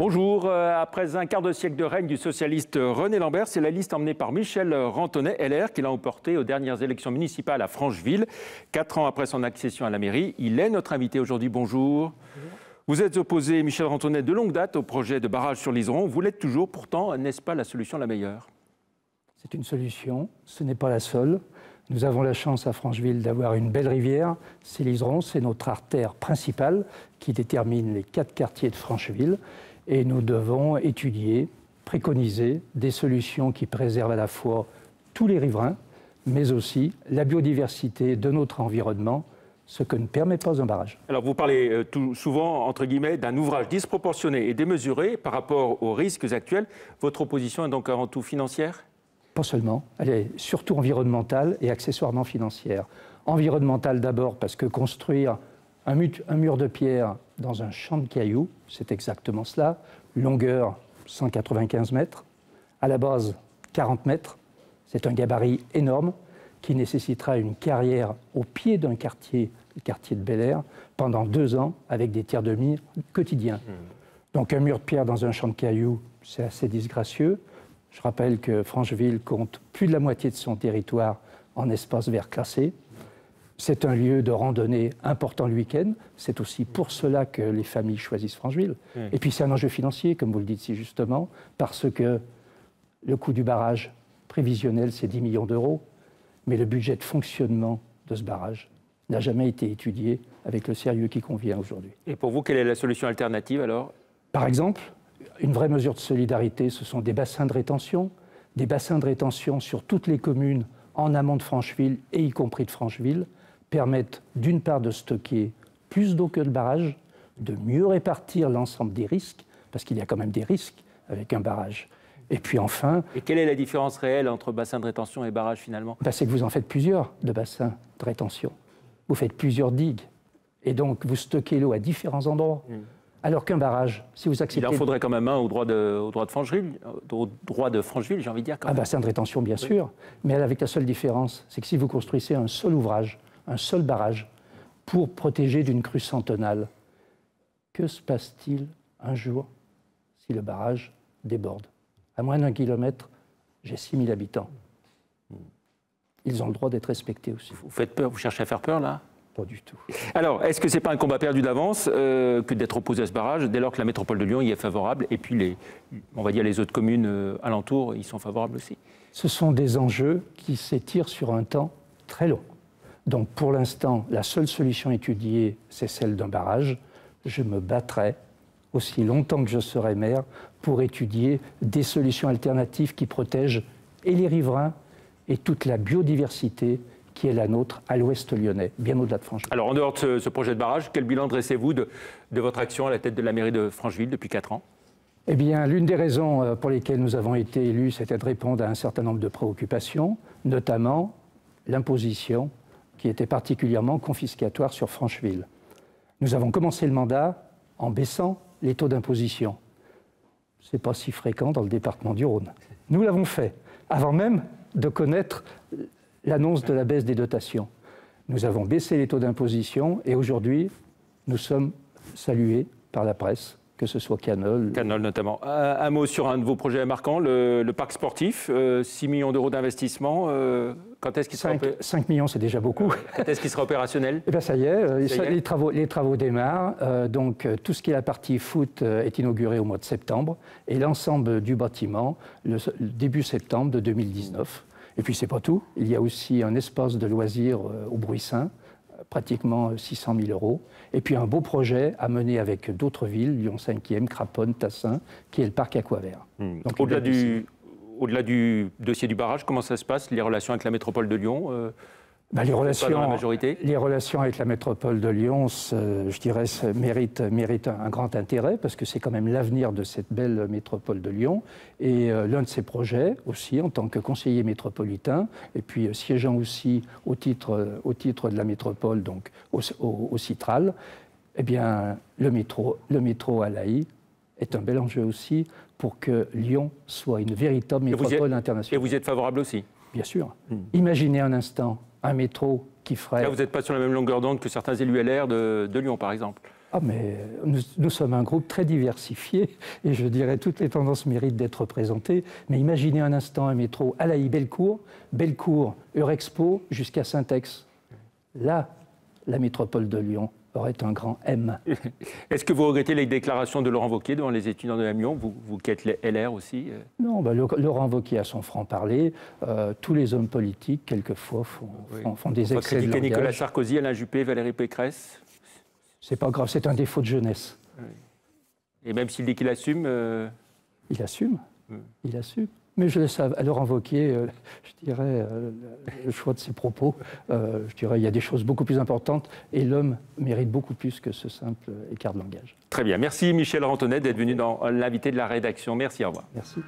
Bonjour. Après un quart de siècle de règne du socialiste René Lambert, c'est la liste emmenée par Michel Rantonnet, LR, qui l'a emporté aux dernières élections municipales à Francheville. 4 ans après son accession à la mairie, il est notre invité aujourd'hui. Bonjour. Vous êtes opposé, Michel Rantonnet, de longue date au projet de barrage sur l'Iseron. Vous l'êtes toujours, pourtant, n'est-ce pas la solution la meilleure? C'est une solution, ce n'est pas la seule. Nous avons la chance à Francheville d'avoir une belle rivière. C'est l'Iseron, c'est notre artère principale qui détermine les 4 quartiers de Francheville. Et nous devons étudier, préconiser des solutions qui préservent à la fois tous les riverains, mais aussi la biodiversité de notre environnement, ce que ne permet pas un barrage. Alors vous parlez souvent, entre guillemets, d'un ouvrage disproportionné et démesuré par rapport aux risques actuels. Votre opposition est donc avant tout financière ? Pas seulement, elle est surtout environnementale et accessoirement financière. Environnementale d'abord parce que construire un mur de pierre dans un champ de cailloux, c'est exactement cela. Longueur 195 mètres, à la base 40 mètres. C'est un gabarit énorme qui nécessitera une carrière au pied d'un quartier, le quartier de Bel-Air, pendant 2 ans avec des tirs de mire quotidiens. Donc un mur de pierre dans un champ de cailloux, c'est assez disgracieux. Je rappelle que Francheville compte plus de la moitié de son territoire en espace vert classé. C'est un lieu de randonnée important le week-end. C'est aussi pour cela que les familles choisissent Francheville. Et puis c'est un enjeu financier, comme vous le dites si justement, parce que le coût du barrage prévisionnel, c'est 10 millions d'euros. Mais le budget de fonctionnement de ce barrage n'a jamais été étudié avec le sérieux qui convient aujourd'hui. Et pour vous, quelle est la solution alternative alors? Par exemple, une vraie mesure de solidarité, ce sont des bassins de rétention sur toutes les communes en amont de Francheville et y compris de Francheville, permettent d'une part de stocker plus d'eau que le barrage, de mieux répartir l'ensemble des risques, parce qu'il y a quand même des risques avec un barrage. Et puis enfin... Et quelle est la différence réelle entre bassin de rétention et barrage finalement? C'est que vous en faites plusieurs de bassins de rétention. Vous faites plusieurs digues. Et donc vous stockez l'eau à différents endroits. Alors qu'un barrage, si vous acceptez... Il en faudrait quand même un au droit de Francheville, j'ai envie de dire. Un bassin de rétention, bien sûr, mais avec la seule différence, c'est que si vous construisez un seul ouvrage, un seul barrage, pour protéger d'une crue centennale, que se passe-t-il un jour si le barrage déborde? À moins d'1 kilomètre, j'ai 6000 habitants. Ils ont le droit d'être respectés aussi. Vous faites peur, vous cherchez à faire peur là? Pas du tout. Alors, est-ce que ce n'est pas un combat perdu d'avance que d'être opposé à ce barrage, dès lors que la métropole de Lyon y est favorable, et puis on va dire les autres communes alentours y sont favorables aussi? Ce sont des enjeux qui s'étirent sur un temps très long. Donc pour l'instant, la seule solution étudiée, c'est celle d'un barrage. Je me battrai aussi longtemps que je serai maire pour étudier des solutions alternatives qui protègent et les riverains et toute la biodiversité qui est la nôtre à l'ouest lyonnais, bien au-delà de Francheville. Alors en dehors de ce projet de barrage, quel bilan dressez-vous de votre action à la tête de la mairie de Francheville depuis 4 ans? Eh bien, l'une des raisons pour lesquelles nous avons été élus, c'était de répondre à un certain nombre de préoccupations, notamment l'imposition qui était particulièrement confiscatoire sur Francheville. Nous avons commencé le mandat en baissant les taux d'imposition. Ce n'est pas si fréquent dans le département du Rhône. Nous l'avons fait, avant même de connaître l'annonce de la baisse des dotations. Nous avons baissé les taux d'imposition et aujourd'hui, nous sommes salués par la presse, que ce soit Canol. Canol notamment. Un mot sur un de vos projets marquants, le parc sportif, 6 millions d'euros d'investissement. Quand est-ce qu'il sera 5 millions, c'est déjà beaucoup. Quand est-ce qu'il sera opérationnel? Eh bien, ça y est, les travaux démarrent. Donc, tout ce qui est la partie foot est inauguré au mois de septembre et l'ensemble du bâtiment, le début septembre de 2019. Et puis, c'est pas tout. Il y a aussi un espace de loisirs au Bruissin, pratiquement 600 000 euros. Et puis, un beau projet à mener avec d'autres villes, Lyon 5e, Craponne, Tassin, qui est le parc Aquavert. Donc, au-delà du dossier du barrage, comment ça se passe, les relations avec la métropole de Lyon? Les relations avec la métropole de Lyon, je dirais, méritent un grand intérêt parce que c'est quand même l'avenir de cette belle métropole de Lyon. Et l'un de ces projets aussi, en tant que conseiller métropolitain, et puis siégeant aussi au titre de la métropole, donc au Citral, eh bien, le métro à l'AI est un bel enjeu aussi pour que Lyon soit une véritable métropole internationale. Et vous y êtes favorable aussi? Bien sûr. Imaginez un instant un métro qui ferait... Là, vous n'êtes pas sur la même longueur d'onde que certains élus LR de Lyon, par exemple. Ah, mais nous sommes un groupe très diversifié et je dirais toutes les tendances méritent d'être représentées. Mais imaginez un instant un métro à Bellecour, Eurexpo jusqu'à Saint-Ex. Là, la métropole de Lyon aurait un grand M. Est-ce que vous regrettez les déclarations de Laurent Wauquiez devant les étudiants de Amiens, vous qui êtes les LR aussi? Non, Laurent Wauquiez a son franc-parler. Tous les hommes politiques, quelquefois, font des excès de langage. Nicolas Sarkozy, Alain Juppé, Valérie Pécresse? C'est pas grave, c'est un défaut de jeunesse. Oui. Et même s'il dit qu'il assume Il assume, il assume. Mais je laisse à Laurent Wauquiez, je dirais, le choix de ses propos. Je dirais, il y a des choses beaucoup plus importantes et l'homme mérite beaucoup plus que ce simple écart de langage. Très bien. Merci Michel Rantonnet d'être venu dans l'invité de la rédaction. Merci, au revoir. Merci.